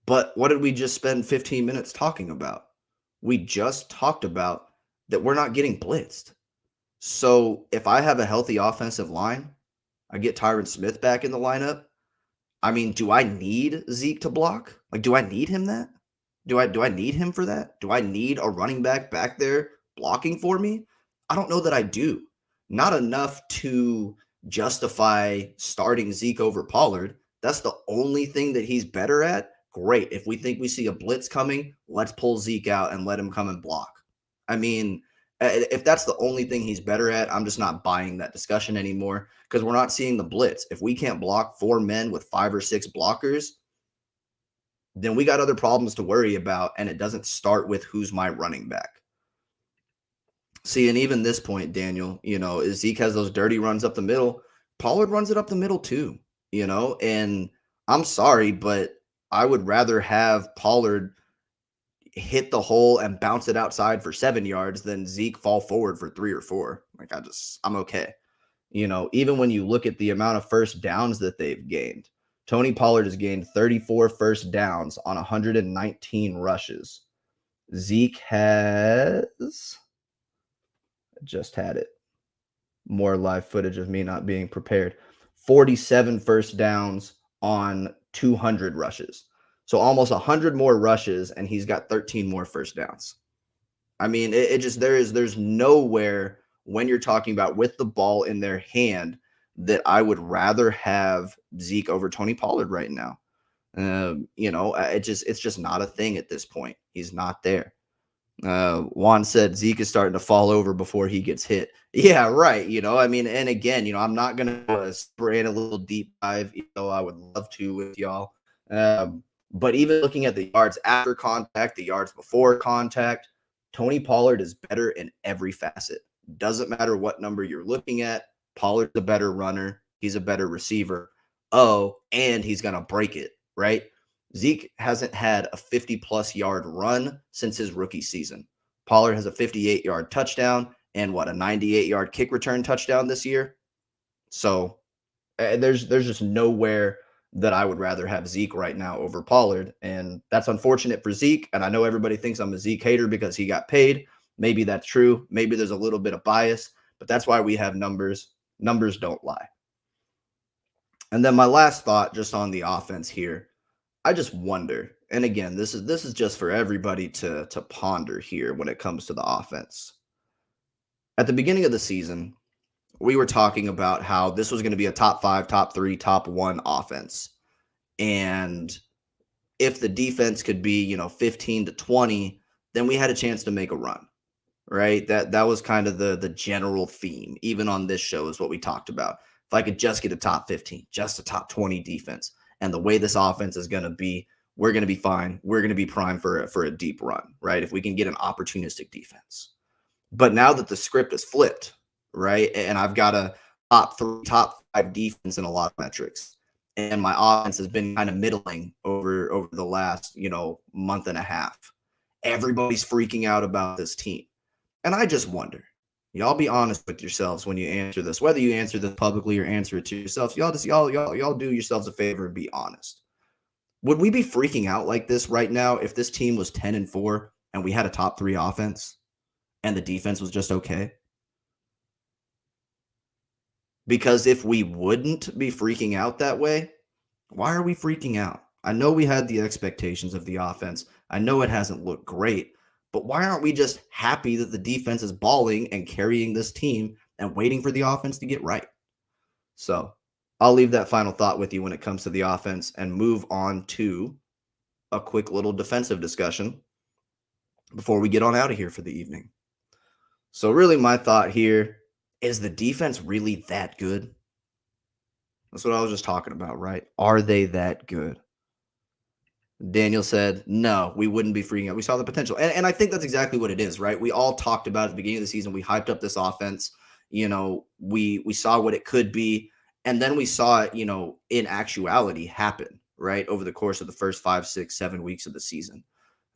But what did we just spend 15 minutes talking about? We just talked about that we're not getting blitzed. So if I have a healthy offensive line, I get Tyron Smith back in the lineup. I mean, do I need Zeke to block? Like, do I need him that? Do I need him for that? Do I need a running back there blocking for me? I don't know that I do. Not enough to justify starting Zeke over Pollard. That's the only thing that he's better at. Great. If we think we see a blitz coming, let's pull Zeke out and let him come and block. I mean, if that's the only thing he's better at, I'm just not buying that discussion anymore because we're not seeing the blitz. If we can't block 4 men with 5 or 6 blockers, then we got other problems to worry about, and it doesn't start with who's my running back. See, and even this point, Daniel, Zeke has those dirty runs up the middle. Pollard runs it up the middle too, and I'm sorry, but I would rather have Pollard hit the hole and bounce it outside for 7 yards than Zeke fall forward for 3 or 4. Like, I'm okay. Even when you look at the amount of first downs that they've gained, Tony Pollard has gained 34 first downs on 119 rushes. Zeke has just had it. More live footage of me not being prepared. 47 first downs on 200 rushes. So almost 100 more rushes, and he's got 13 more first downs. I mean, it just there's nowhere when you're talking about with the ball in their hand that I would rather have Zeke over Tony Pollard right now. It's just not a thing at this point. He's not there. Juan said Zeke is starting to fall over before he gets hit. Yeah, right. I mean, and again, I'm not going to spray in a little deep dive, I would love to with y'all. But even looking at the yards after contact, the yards before contact, Tony Pollard is better in every facet. Doesn't matter what number you're looking at. Pollard's a better runner. He's a better receiver. Oh, and he's going to break it, right? Zeke hasn't had a 50-plus yard run since his rookie season. Pollard has a 58-yard touchdown and a 98-yard kick return touchdown this year. So there's just nowhere that I would rather have Zeke right now over Pollard, and that's unfortunate for Zeke. And I know everybody thinks I'm a Zeke hater because he got paid. Maybe that's true. Maybe there's a little bit of bias, but that's why we have numbers. Numbers don't lie. And then my last thought just on the offense here. I just wonder, and again, this is just for everybody to ponder here when it comes to the offense. At the beginning of the season, we were talking about how this was going to be a top 5, top 3, top 1 offense. And if the defense could be, 15 to 20, then we had a chance to make a run, right? That was kind of the general theme, even on this show is what we talked about. If I could just get a top 15, just a top 20 defense, and the way this offense is going to be, we're going to be fine. We're going to be primed for a deep run, right? If we can get an opportunistic defense. But now that the script is flipped, right? And I've got a top 3, top 5 defense in a lot of metrics. And my offense has been kind of middling over the last, month and a half. Everybody's freaking out about this team. And I just wonder, y'all be honest with yourselves when you answer this, whether you answer this publicly or answer it to yourselves. Y'all do yourselves a favor and be honest. Would we be freaking out like this right now if this team was 10-4 and we had a top 3 offense and the defense was just okay? Because if we wouldn't be freaking out that way, why are we freaking out? I know we had the expectations of the offense. I know it hasn't looked great, but why aren't we just happy that the defense is balling and carrying this team and waiting for the offense to get right? So I'll leave that final thought with you when it comes to the offense and move on to a quick little defensive discussion before we get on out of here for the evening. So really my thought here is, the defense really that good? That's what I was just talking about, right? Are they that good? Daniel said, no, we wouldn't be freaking out. We saw the potential. And I think that's exactly what it is, right? We all talked about at the beginning of the season. We hyped up this offense. We saw what it could be. And then we saw it, in actuality happen, right? Over the course of the first 5, 6, 7 weeks of the season.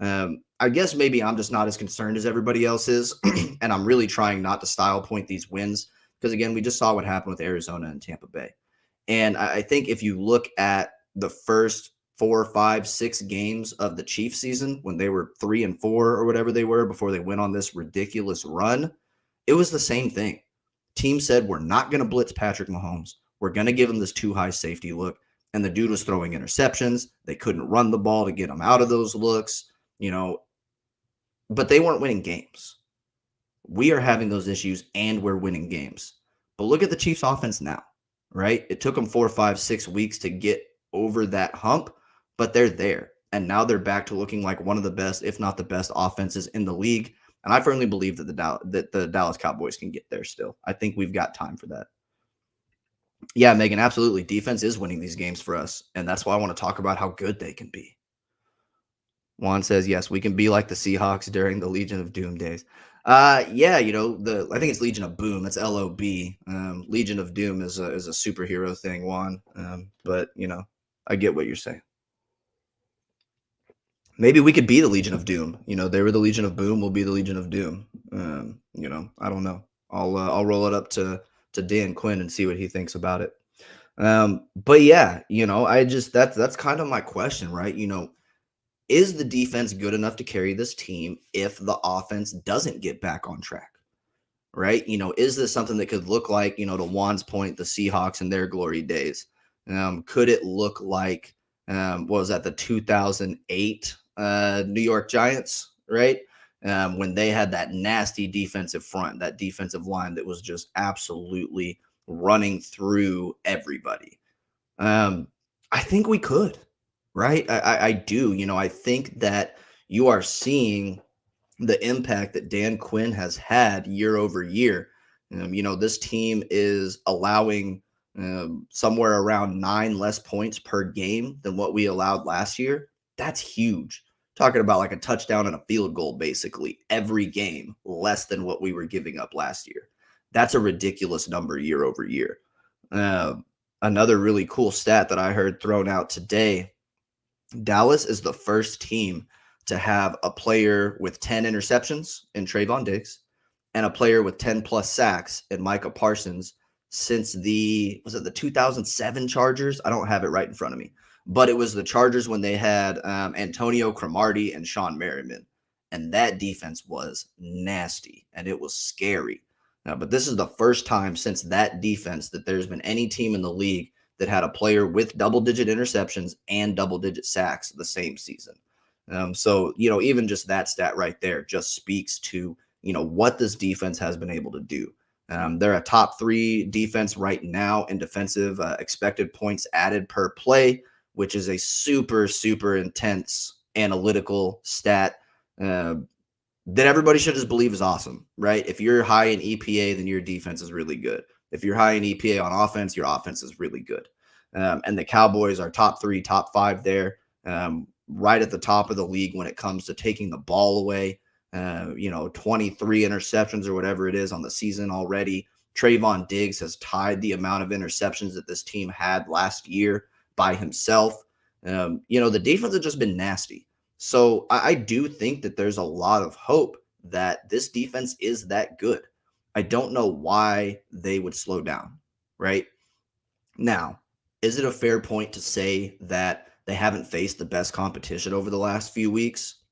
I guess maybe I'm just not as concerned as everybody else is. And I'm really trying not to style point these wins. Because again, we just saw what happened with Arizona and Tampa Bay. And I think if you look at the first 4, 5, 6 games of the Chiefs season, when they were 3-4 or whatever they were before they went on this ridiculous run, it was the same thing. Team said, we're not going to blitz Patrick Mahomes. We're going to give him this too high safety look. And the dude was throwing interceptions. They couldn't run the ball to get him out of those looks, but they weren't winning games. We are having those issues and we're winning games. But look at the Chiefs offense now, right? It took them 4, 5, 6 weeks to get over that hump, but they're there. And now they're back to looking like one of the best, if not the best offenses in the league. And I firmly believe that the Dallas Cowboys can get there still. I think we've got time for that. Yeah, Megan, absolutely. Defense is winning these games for us. And that's why I want to talk about how good they can be. Juan says, yes, we can be like the Seahawks during the Legion of Doom days. I think it's Legion of Boom. It's LOB. Legion of Doom is a superhero thing, Juan. But I get what you're saying. Maybe we could be the Legion of Doom. They were the Legion of Boom. We'll be the Legion of Doom. I don't know. I'll roll it up to Dan Quinn and see what he thinks about it. But yeah, that's kind of my question, right? Is the defense good enough to carry this team if the offense doesn't get back on track? Right? Is this something that could look like, to Juan's point, the Seahawks in their glory days? Could it look like, what was that, the 2008 New York Giants, right? When they had that nasty defensive front, that defensive line that was just absolutely running through everybody. Um, I think we could, right? I do. I think that you are seeing the impact that Dan Quinn has had year over year. This team is allowing somewhere around 9 less points per game than what we allowed last year. That's huge. Talking about like a touchdown and a field goal, basically every game less than what we were giving up last year. That's a ridiculous number year over year. Um, Another really cool stat that I heard thrown out today: Dallas is the first team to have a player with 10 interceptions in Trayvon Diggs and a player with 10 plus sacks in Micah Parsons since the 2007 Chargers? I don't have it right in front of me, but it was the Chargers when they had Antonio Cromartie and Sean Merriman. And that defense was nasty and it was scary. But this is the first time since that defense that there's been any team in the league that had a player with double-digit interceptions and double-digit sacks the same season. So, even just that stat right there just speaks to, what this defense has been able to do. They're a top 3 defense right now in defensive expected points added per play, which is a super, super intense analytical stat. That everybody should just believe is awesome, right? If you're high in EPA, then your defense is really good. If you're high in EPA on offense, your offense is really good. And the Cowboys are top 3, top 5 there, right at the top of the league when it comes to taking the ball away. 23 interceptions or whatever it is on the season already. Trayvon Diggs has tied the amount of interceptions that this team had last year by himself. The defense has just been nasty. So I do think that there's a lot of hope that this defense is that good. I don't know why they would slow down, right? Now, is it a fair point to say that they haven't faced the best competition over the last few weeks?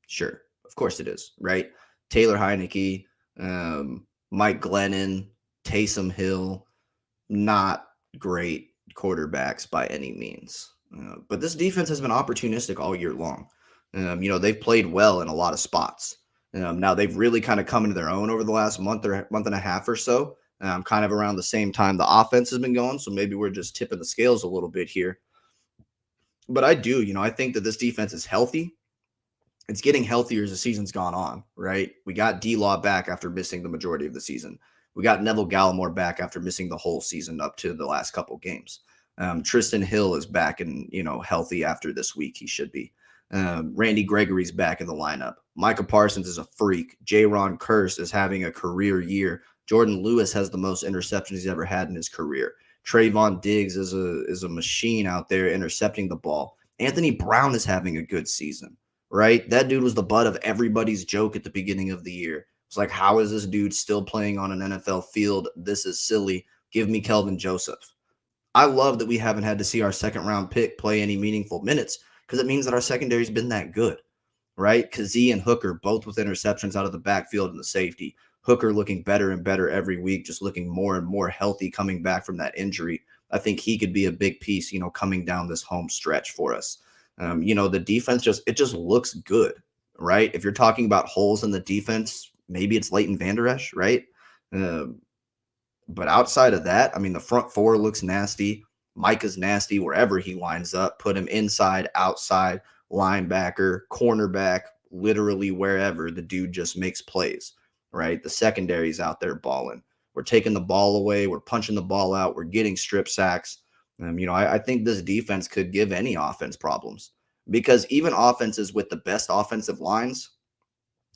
Sure, of course it is, right? Taylor Heineke, Mike Glennon, Taysom Hill, not great quarterbacks by any means. But this defense has been opportunistic all year long. They've played well in a lot of spots. Now they've really kind of come into their own over the last month and a half or so. Kind of around the same time the offense has been going. So maybe we're just tipping the scales a little bit here. But I think that this defense is healthy. It's getting healthier as the season's gone on, right? We got D-Law back after missing the majority of the season. We got Neville Gallimore back after missing the whole season up to the last couple games. Tristan Hill is back and, healthy after this week. He should be. Randy Gregory's back in the lineup. Micah Parsons is a freak. J-Ron Curse is having a career year. Jordan Lewis has the most interceptions he's ever had in his career. Trayvon Diggs is a machine out there intercepting the ball. Anthony Brown is having a good season, right? That dude was the butt of everybody's joke at the beginning of the year. It's like, how is this dude still playing on an NFL field? This is silly. Give me Kelvin Joseph. I love that we haven't had to see our second round pick play any meaningful minutes because it means that our secondary's been that good, right? Kazee and Hooker both with interceptions out of the backfield and the safety. Hooker looking better and better every week, just looking more and more healthy coming back from that injury. I think he could be a big piece, coming down this home stretch for us. The defense just looks good, right? If you're talking about holes in the defense, maybe it's Leighton Vander Esch, right? But outside of that, the front four looks nasty. Micah's nasty wherever he lines up. Put him inside, outside, linebacker, cornerback, literally wherever. The dude just makes plays, right? The secondary's out there balling. We're taking the ball away. We're punching the ball out. We're getting strip sacks. I think this defense could give any offense problems because even offenses with the best offensive lines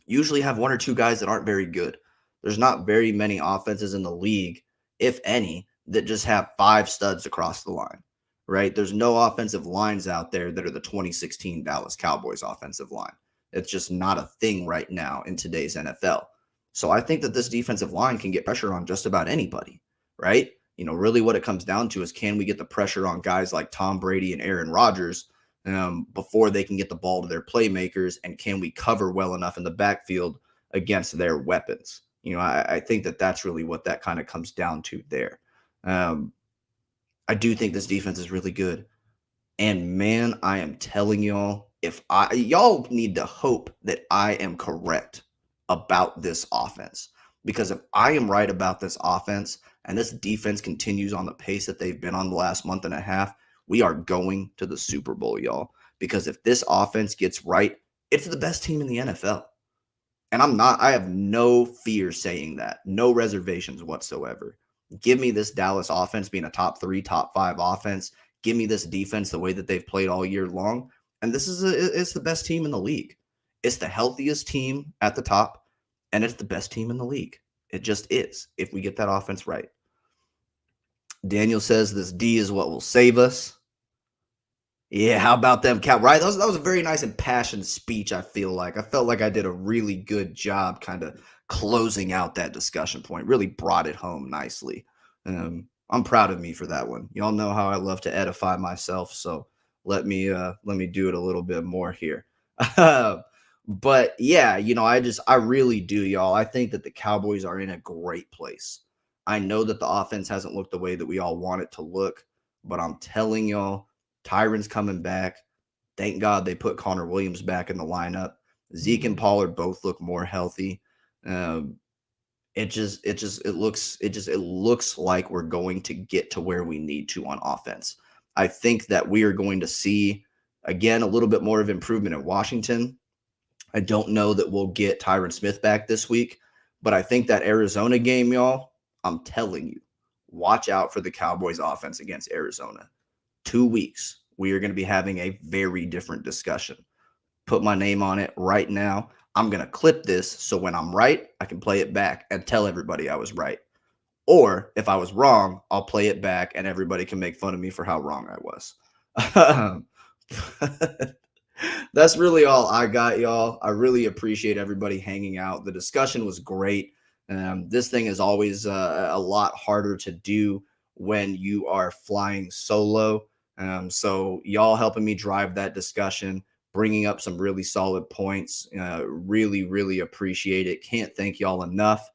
usually have 1 or 2 guys that aren't very good. There's not very many offenses in the league, if any, that just have 5 studs across the line, right? There's no offensive lines out there that are the 2016 Dallas Cowboys offensive line. It's just not a thing right now in today's NFL. So I think that this defensive line can get pressure on just about anybody, right? Really what it comes down to is, can we get the pressure on guys like Tom Brady and Aaron Rodgers before they can get the ball to their playmakers? And can we cover well enough in the backfield against their weapons? I think that's really what that kind of comes down to there. Um, I do think this defense is really good. And man, I am telling y'all, y'all need to hope that I am correct about this offense. Because if I am right about this offense and this defense continues on the pace that they've been on the last month and a half, we are going to the Super Bowl, y'all. Because if this offense gets right, it's the best team in the NFL. And I have no fear saying that, no reservations whatsoever. Give me this Dallas offense being a top 3, top 5 offense. Give me this defense the way that they've played all year long. And it's the best team in the league. It's the healthiest team at the top, and it's the best team in the league. It just is, if we get that offense right. Daniel says this D is what will save us. Yeah, how about them Cowboys? Right, that was a very nice impassioned speech, I feel like. I felt like I did a really good job kind of closing out that discussion point. Really brought it home nicely. I'm proud of me for that one. Y'all know how I love to edify myself, so let me do it a little bit more here. But yeah, I really do, y'all. I think that the Cowboys are in a great place. I know that the offense hasn't looked the way that we all want it to look, but I'm telling y'all, Tyron's coming back. Thank God they put Connor Williams back in the lineup. Zeke and Pollard both look more healthy. It looks like we're going to get to where we need to on offense. I think that we are going to see, again, a little bit more of improvement at Washington. I don't know that we'll get Tyron Smith back this week, but I think that Arizona game, y'all, I'm telling you, watch out for the Cowboys offense against Arizona. 2 weeks, we are going to be having a very different discussion. Put my name on it right now. I'm going to clip this so when I'm right, I can play it back and tell everybody I was right. Or if I was wrong, I'll play it back and everybody can make fun of me for how wrong I was. That's really all I got, y'all. I really appreciate everybody hanging out. The discussion was great. This thing is always a lot harder to do when you are flying solo. So y'all helping me drive that discussion, bringing up some really solid points. Really, really appreciate it. Can't thank y'all enough.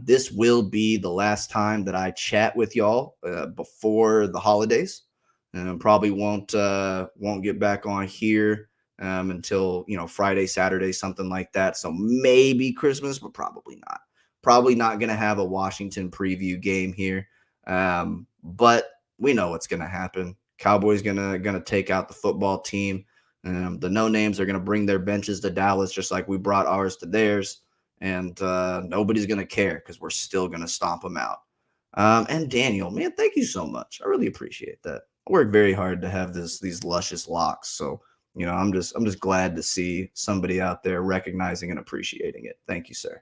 This will be the last time that I chat with y'all before the holidays. Probably won't get back on here until Friday, Saturday, something like that. So maybe Christmas, but probably not. Probably not going to have a Washington preview game here. But we know what's going to happen. Cowboys gonna take out the football team. The no names are gonna bring their benches to Dallas, just like we brought ours to theirs, and nobody's gonna care because we're still gonna stomp them out. And Daniel, man, thank you so much. I really appreciate that. I worked very hard to have these luscious locks, so I'm just glad to see somebody out there recognizing and appreciating it. Thank you, sir.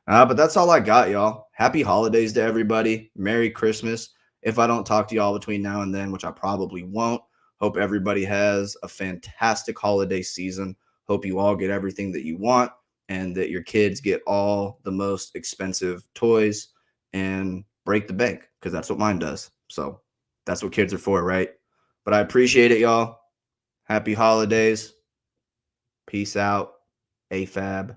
But that's all I got, y'all. Happy holidays to everybody. Merry Christmas. If I don't talk to y'all between now and then, which I probably won't, hope everybody has a fantastic holiday season. Hope you all get everything that you want and that your kids get all the most expensive toys and break the bank, because that's what mine does. So that's what kids are for, right? But I appreciate it, y'all. Happy holidays. Peace out. AFAB.